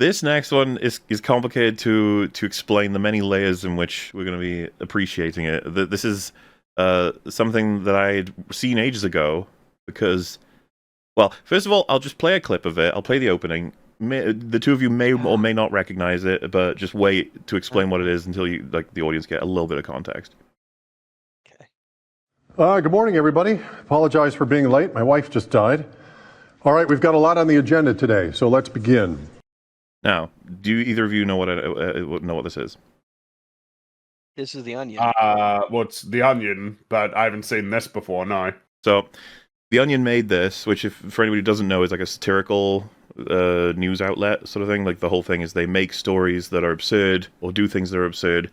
This next one is complicated to explain the many layers in which we're going to be appreciating it. This is something that I'd seen ages ago because, well, first of all, I'll just play a clip of it. I'll play the opening. The two of you may or may not recognize it, but just wait to explain what it is until you the audience get a little bit of context. Okay. Good morning, everybody. Apologize for being late. My wife just died. All right, we've got a lot on the agenda today, so let's begin. Now, do either of you know what this is? This is The Onion. Well, it's The Onion, but I haven't seen this before, no. So, The Onion made this, which, for anybody who doesn't know, is like a satirical news outlet sort of thing. Like, the whole thing is they make stories that are absurd, or do things that are absurd,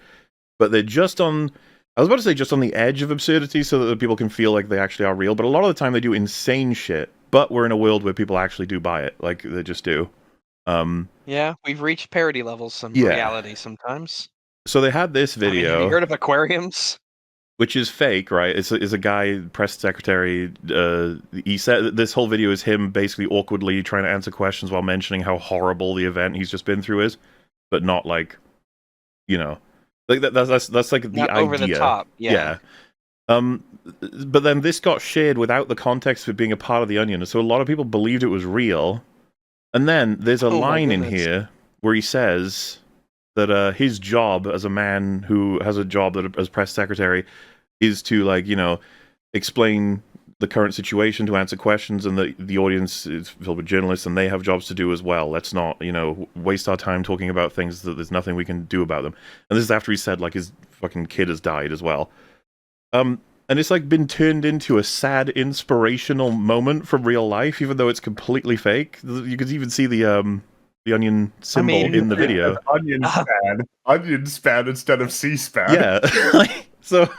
but they're just on... I was about to say just on the edge of absurdity so that people can feel like they actually are real, but a lot of the time they do insane shit, but we're in a world where people actually do buy it. Like, they just do. Yeah, we've reached parody levels in reality sometimes. So they had this video. Have you heard of aquariums? Which is fake, right? It's a guy, press secretary. He said this whole video is him basically awkwardly trying to answer questions while mentioning how horrible the event he's just been through is, but not like, like that's like the not idea. Over the top, yeah. But then this got shared without the context of it being a part of The Onion, so a lot of people believed it was real. And then there's a line in here where he says that his job as a man who has a job as press secretary is to, explain the current situation, to answer questions, and the audience is filled with journalists and they have jobs to do as well. Let's not, waste our time talking about things that there's nothing we can do about them. And this is after he said, his fucking kid has died as well. And it's been turned into a sad, inspirational moment from real life, even though it's completely fake. You could even see the Onion symbol in the video. Onion span instead of C-span. Yeah, so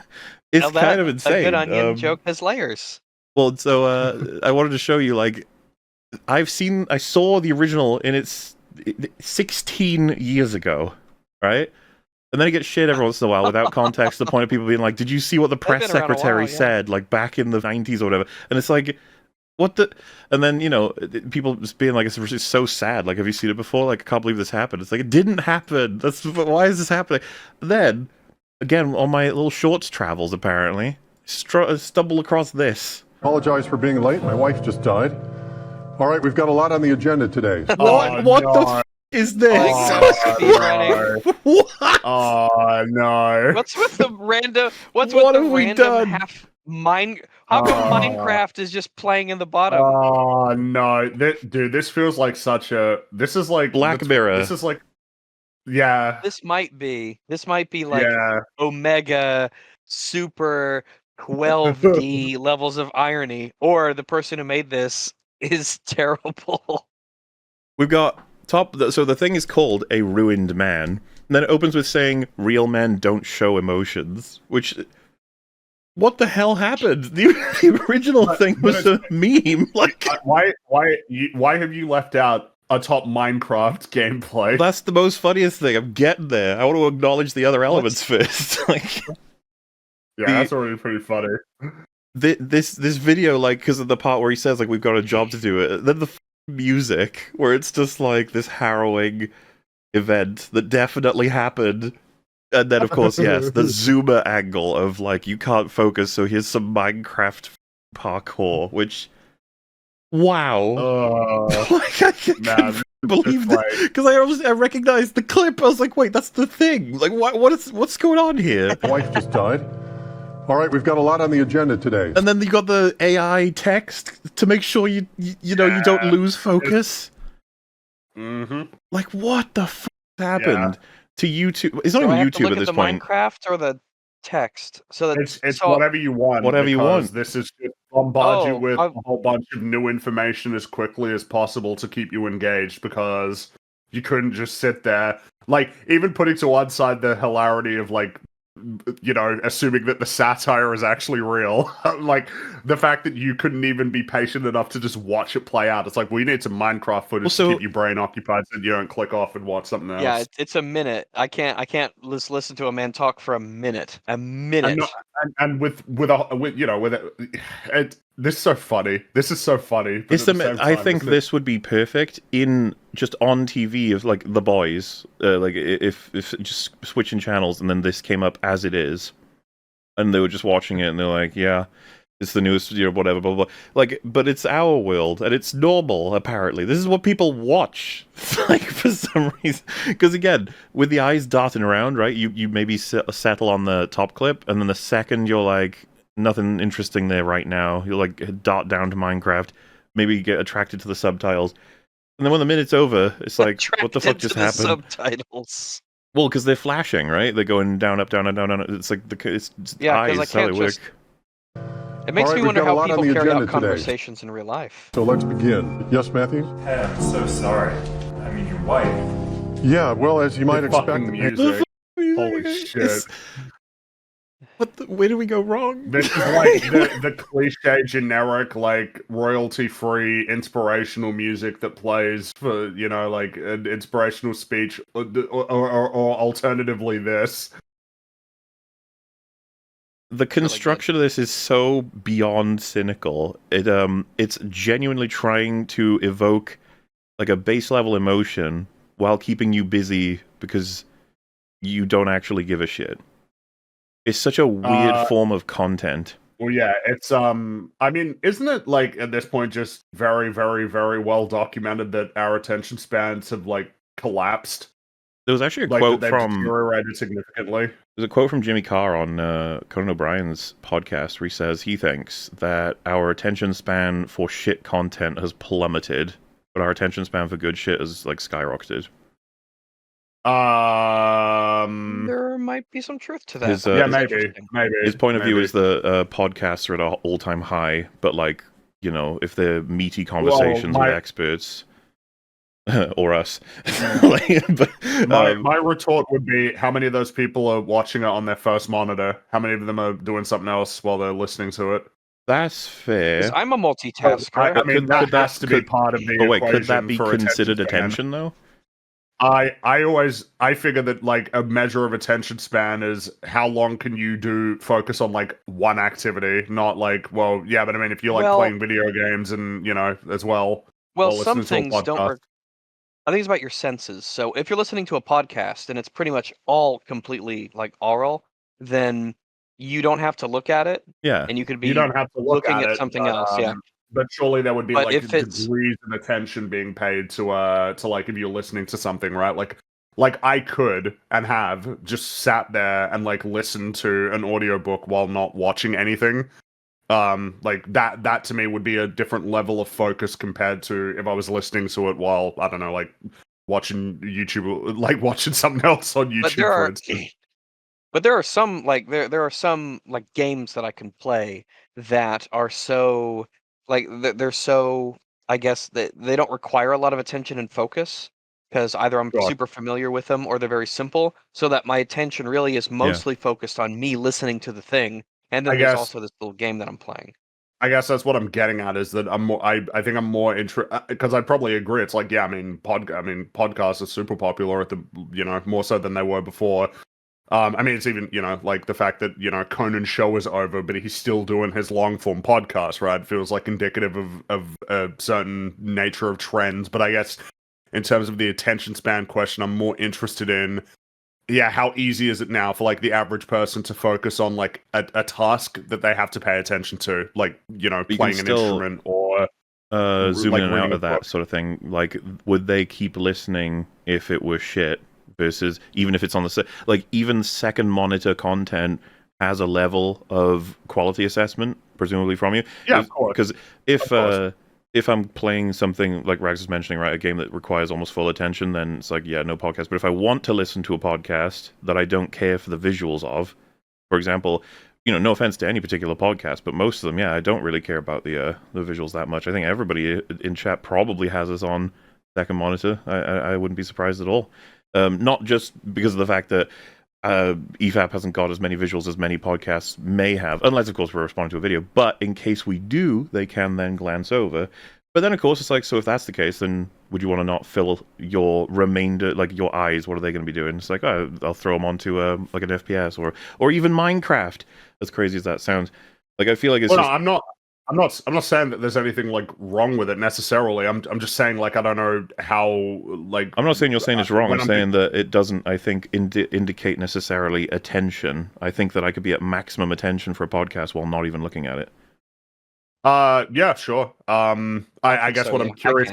it's kind of insane. A good onion joke has layers. Well, so I wanted to show you, I saw the original, and it's 16 years ago, right? And then it gets shit every once in a while without context, to the point of people being like, did you see what the press secretary said, back in the 90s or whatever? And it's like, what the... And then, people just being like, it's just so sad. Have you seen it before? I can't believe this happened. It's like, it didn't happen. Why is this happening? Then, again, on my little shorts travels, apparently, stumble across this. Apologize for being late. My wife just died. All right, we've got a lot on the agenda today. What the is this? What? Oh no! What's with the random? What have we done? How come Minecraft is just playing in the bottom? Oh no, dude! This feels like such a. This is like Black Mirror. This is like, yeah. This might be Omega Super 12D levels of irony, or the person who made this is terrible. We've got. So the thing is called A Ruined Man, and then it opens with saying, real men don't show emotions, which... What the hell happened? The original thing was a meme. Why have you left out a top Minecraft gameplay? That's the most funniest thing. I'm getting there. I want to acknowledge the other elements first. That's already pretty funny. This video, because of the part where he says, we've got a job to do it, then the music where it's just this harrowing event that definitely happened, and then of course yes, the zoomer angle of you can't focus, so here's some Minecraft parkour, which wow. I can't believe that, because I recognized the clip. I was like, wait, that's the thing. What's going on here? My wife just died. All right, we've got a lot on the agenda today. And then you got the AI text to make sure you don't lose focus. Mm-hmm. What the f*** happened to YouTube? It's not even YouTube at this point. Minecraft or the text? So it's whatever you want. Whatever you want. This is just bombard you with a whole bunch of new information as quickly as possible to keep you engaged, because you couldn't just sit there. Even putting to one side the hilarity of assuming that the satire is actually real. The fact that you couldn't even be patient enough to just watch it play out. It's we need some Minecraft footage to keep your brain occupied so you don't click off and watch something else. Yeah, it's a minute. I can't just listen to a man talk for a minute. A minute. and with it, this is so funny. This is so funny. It's I think this would be perfect in just on TV of like The Boys, like if just switching channels and then this came up as it is, and they were just watching it and they're like, yeah, it's the newest, whatever, blah, blah, blah. Like, but it's our world, and it's normal, apparently. This is what people watch, like, for some reason. Because, again, with the eyes darting around, right, you maybe settle on the top clip, and then the second you're like, nothing interesting there right now, you'll, like, dart down to Minecraft, maybe get attracted to the subtitles. And then when the minute's over, it's like, what the fuck just happened? Subtitles. Well, because they're flashing, right? They're going down, up, down, and down, down. It's like, it's eyes, how they work. It makes me wonder how people carry out conversations in real life. So let's begin. Yes, Matthew? Hey, I'm so sorry. I mean, your wife. Yeah, well, as you might expect... Music. Holy shit. Where do we go wrong? This is like the cliche, generic, like, royalty-free, inspirational music that plays for, like, an inspirational speech, or alternatively this. The construction of this is so beyond cynical. It's genuinely trying to evoke like a base level emotion while keeping you busy because you don't actually give a shit. It's such a weird form of content. Well, yeah, it's I mean, isn't it like at this point just very, very, very well documented that our attention spans have like collapsed? There was actually a quote from deteriorated significantly. There's a quote from Jimmy Carr on Conan O'Brien's podcast where he says he thinks that our attention span for shit content has plummeted, but our attention span for good shit has like skyrocketed. There might be some truth to that. Yeah, maybe. His point of view is the podcasts are at an all-time high, but like, if they're meaty conversations with experts. Or us. My retort would be, how many of those people are watching it on their first monitor? How many of them are doing something else while they're listening to it? That's fair. I'm a multitasker. I mean, that has to be part of the equation. Could that be considered attention, though? I figure that like a measure of attention span is how long can you focus on like one activity, not like, well, yeah, but I mean, if you're like playing video games and as well. Well, some things don't. I think it's about your senses. So if you're listening to a podcast and it's pretty much all completely like oral, then you don't have to look at it. Yeah. And you could be you don't have to looking at something else. Yeah. But surely there would be like degrees of attention being paid to like if you're listening to something, right? Like I could and have just sat there and like listened to an audiobook while not watching anything. Like that to me would be a different level of focus compared to if I was listening to it while, I don't know, like watching YouTube, like watching something else on YouTube. But there are some like there are some like games that I can play that are so like they're so, I guess, that they don't require a lot of attention and focus because either I'm super familiar with them or they're very simple, so that my attention really is mostly focused on me listening to the thing. And then there's also this little game that I'm playing. I guess that's what I'm getting at, is that I'm more. I think I'm more interested, because I probably agree. It's like, yeah, I mean, podcasts are super popular at the, more so than they were before. I mean, it's even, like the fact that, Conan's show is over, but he's still doing his long form podcast, right? Feels like indicative of a certain nature of trends. But I guess in terms of the attention span question, I'm more interested in, how easy is it now for like the average person to focus on like a task that they have to pay attention to, like, playing an instrument or zooming in and out of that sort of thing. Like, would they keep listening if it was shit? Versus even if it's on the like, even second monitor content has a level of quality assessment, presumably from you. Yeah, of course. Because if I'm playing something like Rags was mentioning, right, a game that requires almost full attention, then it's like, no podcast. But if I want to listen to a podcast that I don't care for the visuals of, for example, no offense to any particular podcast, but most of them, I don't really care about the visuals that much. I think everybody in chat probably has us on second monitor. I wouldn't be surprised at all. Not just because of the fact that EFAP hasn't got as many visuals as many podcasts may have, unless, of course, we're responding to a video. But in case we do, they can then glance over. But then, of course, it's like, so if that's the case, then would you want to not fill your remainder, like your eyes? What are they going to be doing? It's like, oh, I'll throw them onto like an FPS or even Minecraft. As crazy as that sounds, like I feel like it's well, just... no, I'm not saying that there's anything like wrong with it necessarily. I'm just saying like I don't know how like. I'm not saying you're saying it's wrong. I'm saying that it doesn't, I think, indicate necessarily attention. I think that I could be at maximum attention for a podcast while not even looking at it. Yeah, sure. I guess what I'm curious.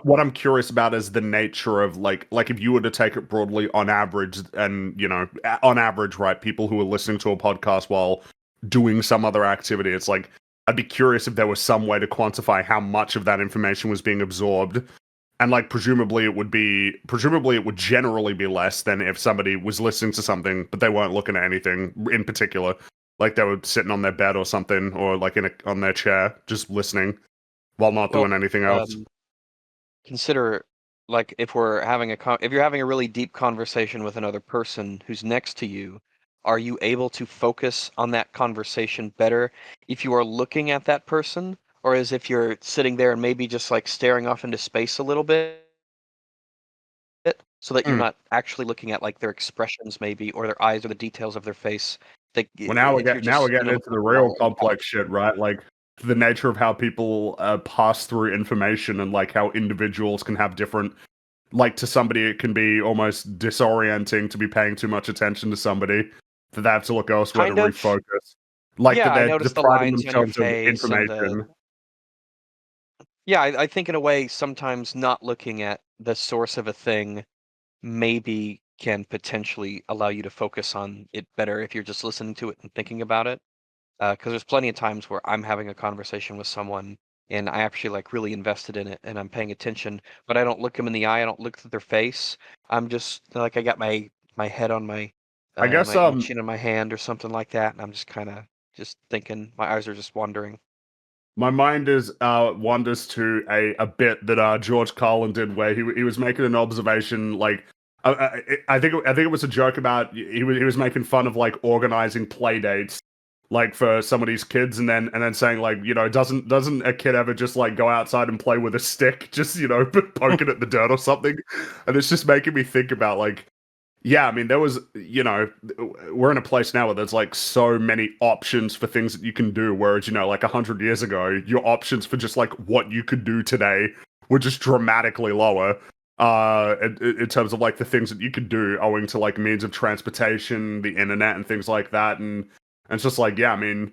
What I'm curious about is the nature of like if you were to take it broadly on average, and you know, on average, right? People who are listening to a podcast while doing some other activity, it's like I'd be curious if there was some way to quantify how much of that information was being absorbed, and like presumably it would generally be less than if somebody was listening to something but they weren't looking at anything in particular, like they were sitting on their bed or something, or like on their chair just listening while not doing anything else. Consider, like, if you're having a really deep conversation with another person who's next to you, are you able to focus on that conversation better if you are looking at that person, or as if you're sitting there and maybe just like staring off into space a little bit, so that you're not actually looking at like their expressions maybe, or their eyes, or the details of their face? Like, Well, now we're getting into the real complex shit, right? Like the nature of how people pass through information, and like how individuals can have different. Like to somebody, it can be almost disorienting to be paying too much attention to somebody, that they have to look elsewhere to refocus. Like that they're depriving themselves of information. Yeah, I think in a way, sometimes not looking at the source of a thing maybe can potentially allow you to focus on it better if you're just listening to it and thinking about it. Because there's plenty of times where I'm having a conversation with someone and I actually like really invested in it and I'm paying attention, but I don't look them in the eye. I don't look at their face. I'm just like, I got my head on my I guess my chin in my hand or something like that, and I'm just kind of just thinking. My eyes are just wandering. My mind is wanders to a bit that George Carlin did, where he was making an observation. Like I think it was a joke about he was making fun of like organizing play dates, like for some of these kids, and then saying like, you know, doesn't a kid ever just like go outside and play with a stick, just, you know, poke it at the dirt or something? And it's just making me think about like, yeah, I mean, there was, you know, we're in a place now where there's like so many options for things that you can do, whereas, you know, like 100 years ago, your options for just like what you could do today were just dramatically lower. In terms of like the things that you could do, owing to like means of transportation, the internet, and things like that, and it's just like, yeah, I mean,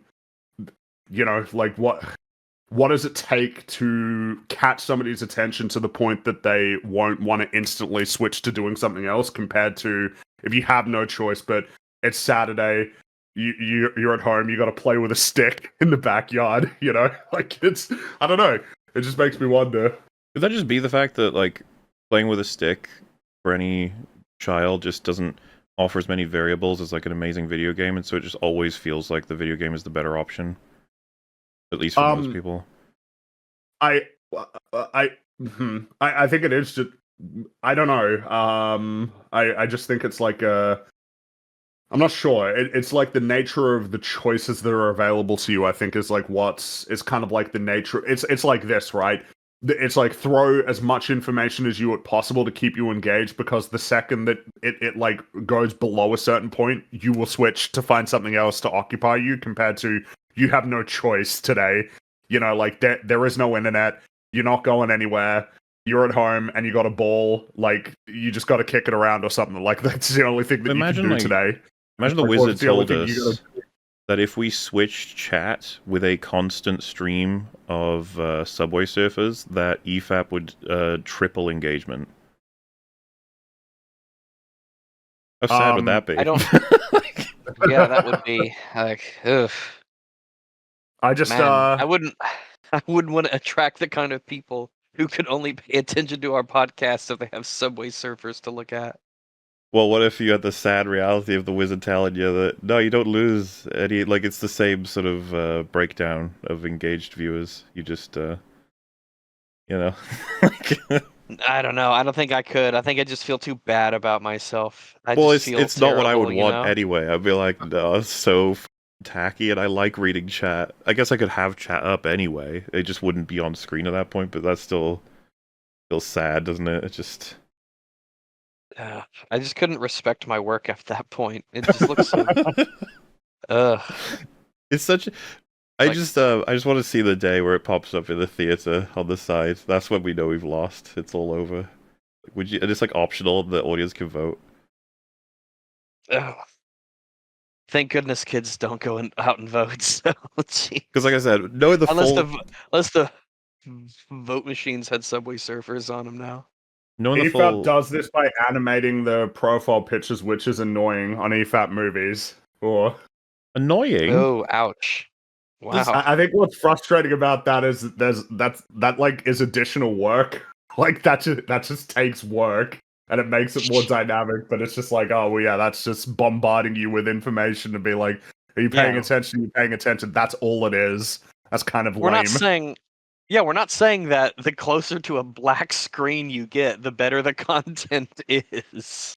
you know, like what does it take to catch somebody's attention to the point that they won't want to instantly switch to doing something else, compared to if you have no choice, but it's Saturday, you're at home, you got to play with a stick in the backyard, you know? Like, it's, I don't know, it just makes me wonder. Could that just be the fact that, like, playing with a stick for any child just doesn't offer as many variables as, like, an amazing video game, and so it just always feels like the video game is the better option? At least for most people. I think it is just, I don't know. I just think it's like I'm not sure. It's like the nature of the choices that are available to you, I think, is like it's kind of like the nature. It's like this, right? It's like throw as much information as you would possible to keep you engaged, because the second that it like goes below a certain point, you will switch to find something else to occupy you, compared to you have no choice today. You know, like there is no internet. You're not going anywhere. You're at home and you got a ball. Like, you just got to kick it around or something. Like, that's the only thing that you can do today. Imagine the wizard told us that if we switched chat with a constant stream of Subway Surfers, that EFAP would triple engagement. How sad would that be? I don't. Yeah, that would be like, ugh. I just, Man, I wouldn't want to attract the kind of people who could only pay attention to our podcast if they have Subway Surfers to look at. Well, what if you had the sad reality of the wizard telling you that, no, you don't lose any, like, it's the same sort of breakdown of engaged viewers. You just, you know. I don't know. I don't think I could. I think I just feel too bad about myself. It's not what I would want anyway. I'd be like, no, it's so tacky, and I like reading chat. I guess I could have chat up anyway. It just wouldn't be on screen at that point, but that still feels sad, doesn't it? It just. I just couldn't respect my work at that point. It just looks so. It's such. I just want to see the day where it pops up in the theater on the side. That's when we know we've lost. It's all over. Like, would you? And it's like optional. The audience can vote. Thank goodness kids don't go out and vote. So, because like I said, no, unless the vote machines had Subway Surfers on them now. EFAP does this by animating the profile pictures, which is annoying on EFAP movies. Or annoying. Oh, ouch! Wow. I think what's frustrating about that is that like is additional work. Like that just takes work. And it makes it more dynamic, but it's just like, oh, well, yeah, that's just bombarding you with information to be like, are you paying attention? Are you paying attention? That's all it is. That's kind of lame. We're not saying that the closer to a black screen you get, the better the content is.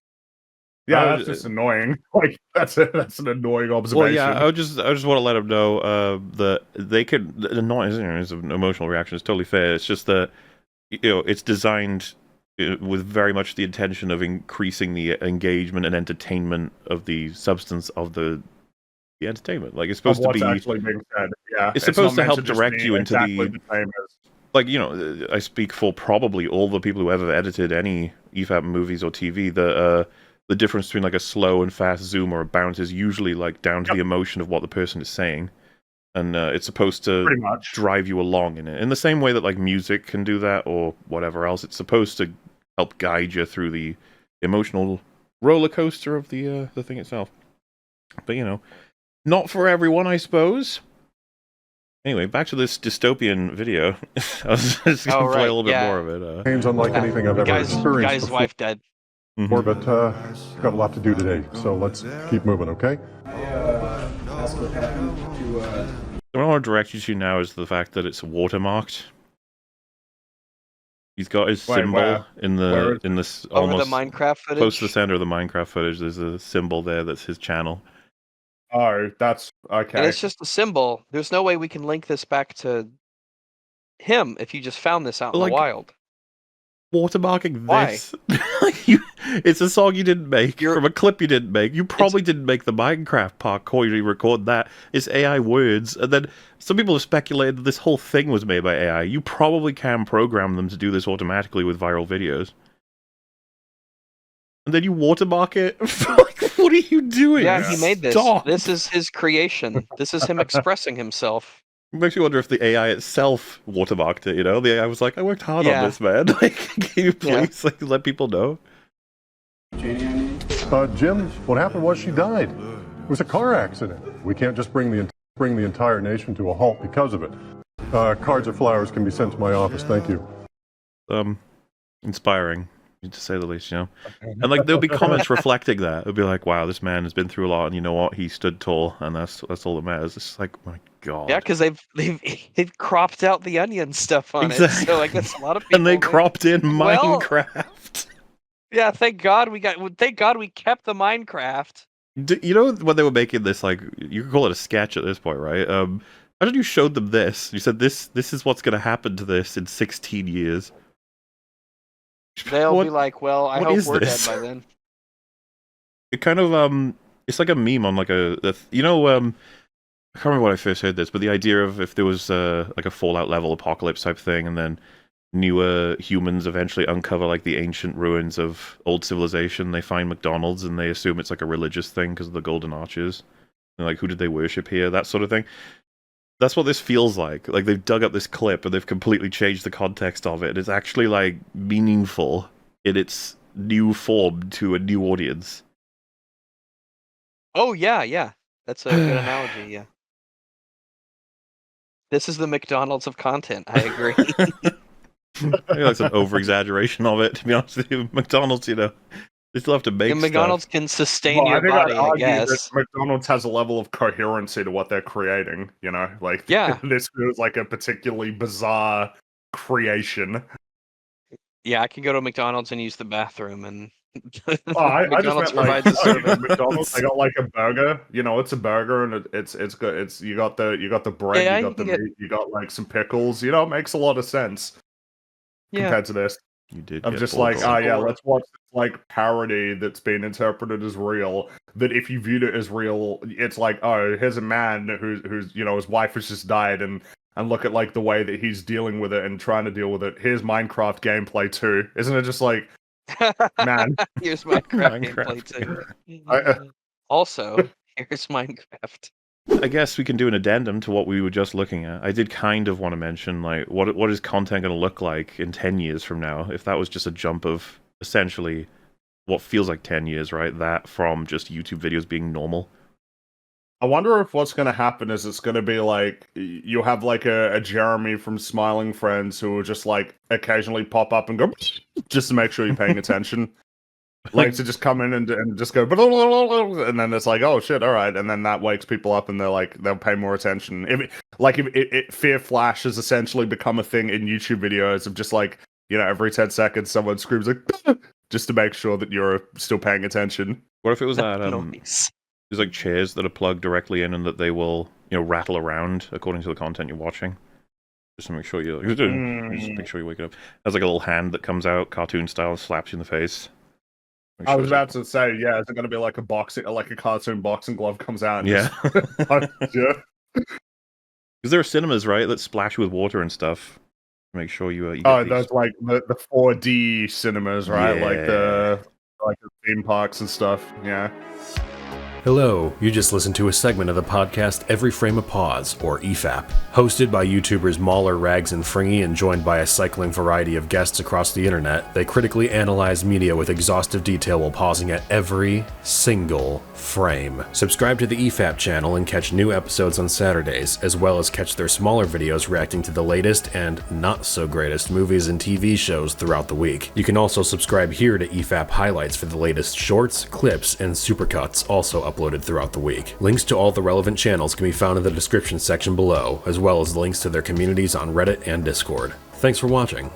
Yeah, that's just annoying. Like that's an annoying observation. Well, yeah, I just want to let them know that they could annoying is an emotional reaction. It's totally fair. It's just that it's designed with very much the intention of increasing the engagement and entertainment of the substance of the entertainment. Like it's supposed to be actually being said. Yeah, it's supposed to help direct you into the same as... like I speak for probably all the people who ever edited any EFAP movies or TV. The difference between like a slow and fast zoom or a bounce is usually like down to the emotion of what the person is saying. And it's supposed to drive you along in it. In the same way that like music can do that or whatever else, it's supposed to help guide you through the emotional roller coaster of the thing itself. But not for everyone, I suppose. Anyway, back to this dystopian video. I was just gonna play a little bit more of it. Seems unlike anything I've ever experienced. Guy's wife dead. But got a lot to do today, so let's keep moving, okay? What I want to direct you to now is the fact that it's watermarked. He's got his symbol in this almost the Minecraft footage? Close to the center of the Minecraft footage. There's a symbol there that's his channel. Oh, that's okay. And it's just a symbol. There's no way we can link this back to him if you just found this out in the wild. Watermarking this. It's a song you didn't make from a clip you didn't make. You probably didn't make the Minecraft parkour. You record that. It's AI words, and then some people have speculated that this whole thing was made by AI. You probably can program them to do this automatically with viral videos, and then you watermark it. What are you doing? Yeah, he made this. Stop. This is his creation. This is him expressing himself. It makes you wonder if the AI itself watermarked it, The AI was like, I worked hard on this, man. Can you please let people know? Jim, what happened was she died. It was a car accident. We can't just bring the entire nation to a halt because of it. Cards or flowers can be sent to my office, thank you. Inspiring, to say the least, And there'll be comments reflecting that. It'll be like, wow, this man has been through a lot, and you know what? He stood tall, and that's all that matters. It's like, my God. Yeah, because they've cropped out the onion stuff on it. So I guess a lot of people. And they cropped in Minecraft. Yeah, thank God we kept the Minecraft. When they were making this, you could call it a sketch at this point, right? Imagine you showed them this. You said this is what's going to happen to this in 16 years. They'll be like, well, I hope we're dead by then. It kind of it's like a meme on I can't remember when I first heard this, but the idea of if there was a Fallout level apocalypse type thing, and then newer humans eventually uncover the ancient ruins of old civilization, they find McDonald's and they assume it's a religious thing because of the golden arches. And who did they worship here? That sort of thing. That's what this feels like. Like they've dug up this clip and they've completely changed the context of it. It's actually meaningful in its new form to a new audience. Oh yeah. That's a good analogy, yeah. This is the McDonald's of content. I agree. I think that's an over-exaggeration of it, to be honest with you. McDonald's, they still have to make McDonald's stuff. can sustain your body, I guess. McDonald's has a level of coherency to what they're creating, This feels like a particularly bizarre creation. Yeah, I can go to McDonald's and use the bathroom, and McDonald's provides a service. McDonald's, they got a burger. It's a burger, and it's good. You got the bread, you got the meat, you got some pickles. It makes a lot of sense compared to this. You did. I'm just like, oh yeah, let's watch this like parody that's been interpreted as real. That if you viewed it as real, it's like, oh, here's a man who's his wife has just died, and look at like the way that he's dealing with it and trying to deal with it. Here's Minecraft gameplay too, isn't it? Just like, man, here's Minecraft gameplay too. Also, here's Minecraft. I guess we can do an addendum to what we were just looking at. I did kind of want to mention, like, what is content going to look like in 10 years from now? If that was just a jump of, essentially, what feels like 10 years, right? That from just YouTube videos being normal. I wonder if what's going to happen is it's going to be like, you have like a Jeremy from Smiling Friends who will just like occasionally pop up and go, just to make sure you're paying attention. Like to just come in and just go, and then it's like, oh shit, all right, and then that wakes people up and they'll pay more attention. If Fear Flash has essentially become a thing in YouTube videos of just like, every 10 seconds someone screams like, just to make sure that you're still paying attention. What if it was that there's like chairs that are plugged directly in and that they will rattle around according to the content you're watching, just to make sure just make sure you wake it up. There's like a little hand that comes out cartoon style and slaps you in the face. I was about to say, yeah, is it going to be like a cartoon boxing glove comes out? And yeah. Yeah. Because there are cinemas, right, that splash with water and stuff. Make sure you get those like the 4D cinemas, right? Yeah. Like the theme parks and stuff. Yeah. Hello, you just listened to a segment of the podcast Every Frame a Pause, or EFAP. Hosted by YouTubers Mauler, Rags, and Fringy, and joined by a cycling variety of guests across the internet, they critically analyze media with exhaustive detail while pausing at every single frame. Subscribe to the EFAP channel and catch new episodes on Saturdays, as well as catch their smaller videos reacting to the latest and not-so-greatest movies and TV shows throughout the week. You can also subscribe here to EFAP Highlights for the latest shorts, clips, and supercuts, also uploaded throughout the week. Links to all the relevant channels can be found in the description section below, as well as links to their communities on Reddit and Discord. Thanks for watching.